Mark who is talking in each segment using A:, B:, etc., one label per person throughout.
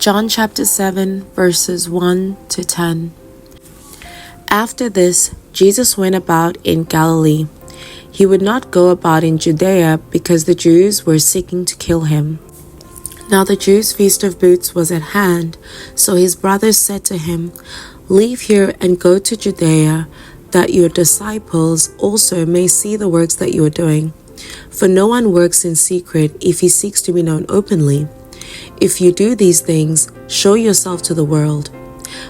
A: John chapter 7, verses 1 to 10. After this, Jesus went about in Galilee. He would not go about in Judea because the Jews were seeking to kill him. Now the Jews' feast of booths was at hand, so his brothers said to him, "Leave here and go to Judea, that your disciples also may see the works that you are doing. For no one works in secret if he seeks to be known openly. If you do these things, show yourself to the world."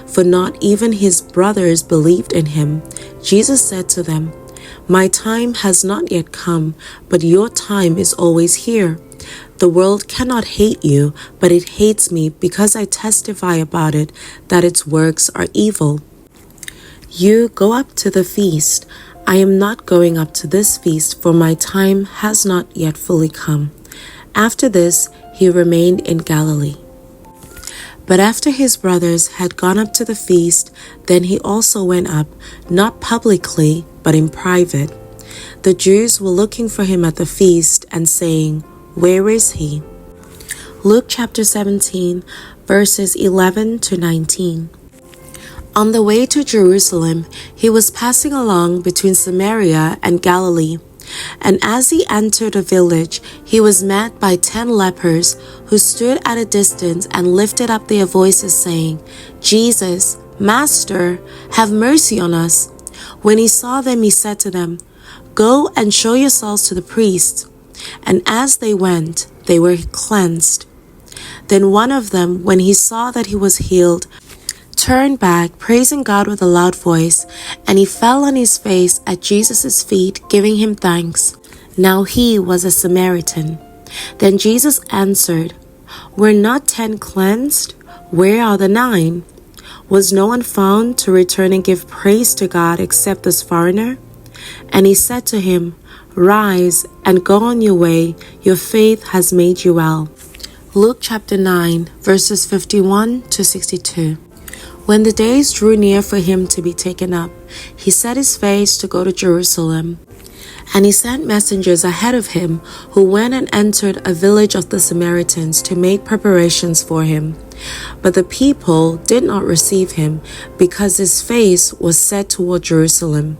A: For not even his brothers believed in him. Jesus said to them, "My time has not yet come, but your time is always here. The world cannot hate you, but it hates me because I testify about it that its works are evil. You go up to the feast. I am not going up to this feast, for my time has not yet fully come." After this, he remained in Galilee. But after his brothers had gone up to the feast, then he also went up, not publicly, but in private. The Jews were looking for him at the feast and saying, "Where is he?" Luke chapter 17, verses 11 to 19. On the way to Jerusalem, he was passing along between Samaria and Galilee. And as he entered a village, he was met by 10 lepers who stood at a distance and lifted up their voices, saying, "Jesus, Master, have mercy on us." When he saw them, he said to them, "Go and show yourselves to the priests." And as they went, they were cleansed. Then one of them, when he saw that he was healed, turned back, praising God with a loud voice, and he fell on his face at Jesus' feet, giving him thanks. Now he was a Samaritan. Then Jesus answered, "Were not 10 cleansed? Where are the 9? Was no one found to return and give praise to God except this foreigner?" And he said to him, "Rise and go on your way. Your faith has made you well." Luke chapter 9, verses 51 to 62. When the days drew near for him to be taken up, he set his face to go to Jerusalem. And he sent messengers ahead of him, who went and entered a village of the Samaritans to make preparations for him. But the people did not receive him, because his face was set toward Jerusalem.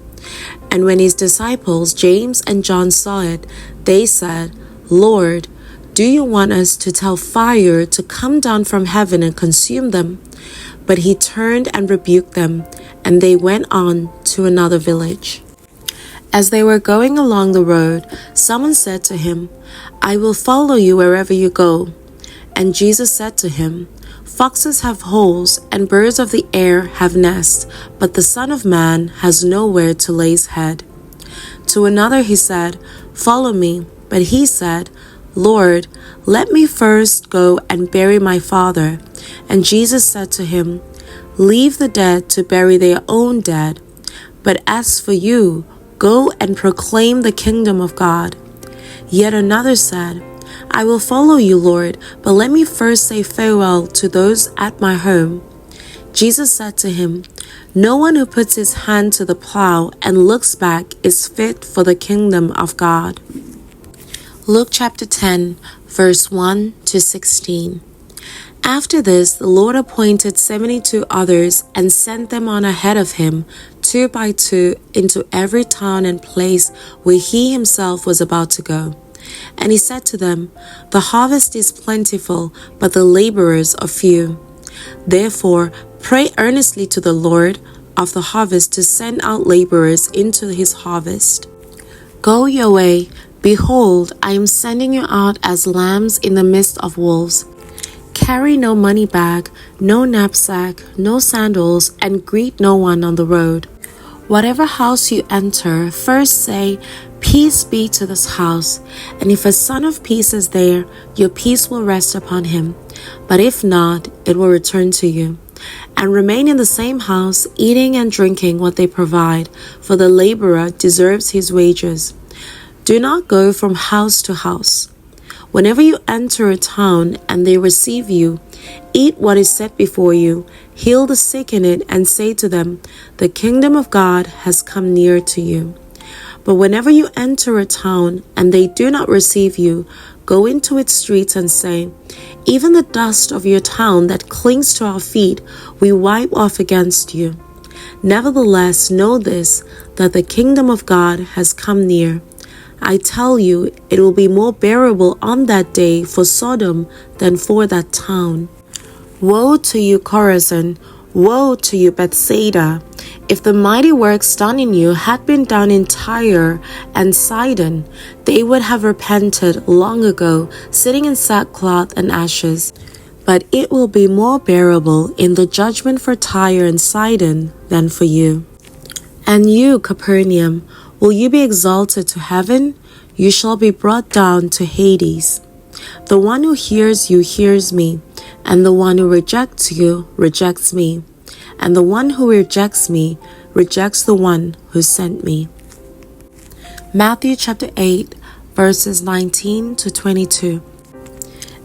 A: And when his disciples James and John saw it, they said, "Lord, do you want us to tell fire to come down from heaven and consume them?" But he turned and rebuked them, and they went on to another village. As they were going along the road, someone said to him, "I will follow you wherever you go." And Jesus said to him, "Foxes have holes, and birds of the air have nests, but the Son of Man has nowhere to lay his head." To another he said, "Follow me." But he said, "Lord, let me first go and bury my father." And Jesus said to him, "Leave the dead to bury their own dead. But as for you, go and proclaim the kingdom of God." Yet another said, "I will follow you, Lord, but let me first say farewell to those at my home." Jesus said to him, "No one who puts his hand to the plow and looks back is fit for the kingdom of God." Luke chapter 10, verse 1 to 16. After this, the Lord appointed 72 others and sent them on ahead of him, 2 by 2, into every town and place where he himself was about to go. And he said to them, "The harvest is plentiful, but the laborers are few. Therefore, pray earnestly to the Lord of the harvest to send out laborers into his harvest. Go your way. Behold, I am sending you out as lambs in the midst of wolves. Carry no money bag, no knapsack, no sandals, and greet no one on the road. Whatever house you enter, first say, 'Peace be to this house.' And if a son of peace is there, your peace will rest upon him. But if not, it will return to you. And remain in the same house, eating and drinking what they provide, for the laborer deserves his wages. Do not go from house to house. Whenever you enter a town and they receive you, eat what is set before you, heal the sick in it, and say to them, 'The kingdom of God has come near to you.' But whenever you enter a town and they do not receive you, go into its streets and say, even the dust of your town that clings to our feet, we wipe off against you. Nevertheless, know this, that the kingdom of God has come near. I tell you, it will be more bearable on that day for Sodom than for that town. Woe to you, Chorazin! Woe to you, Bethsaida! If the mighty works done in you had been done in Tyre and Sidon, they would have repented long ago, sitting in sackcloth and ashes. But it will be more bearable in the judgment for Tyre and Sidon than for you. And you, Capernaum, will you be exalted to heaven? You shall be brought down to Hades. The one who hears you hears me, and the one who rejects you rejects me, and the one who rejects me rejects the one who sent me. Matthew chapter 8, verses 19 to 22.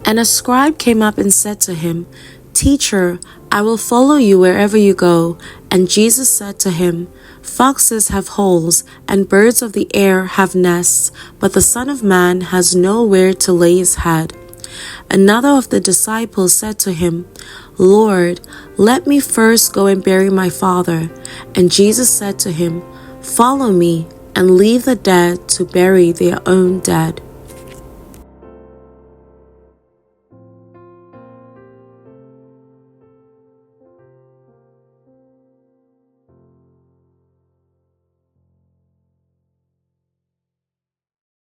A: And a scribe came up and said to him, Teacher, I will follow you wherever you go. And Jesus said to him, Foxes have holes, and birds of the air have nests, but the Son of Man has nowhere to lay his head. Another of the disciples said to him, Lord, let me first go and bury my father. And Jesus said to him, Follow me, and leave the dead to bury their own dead.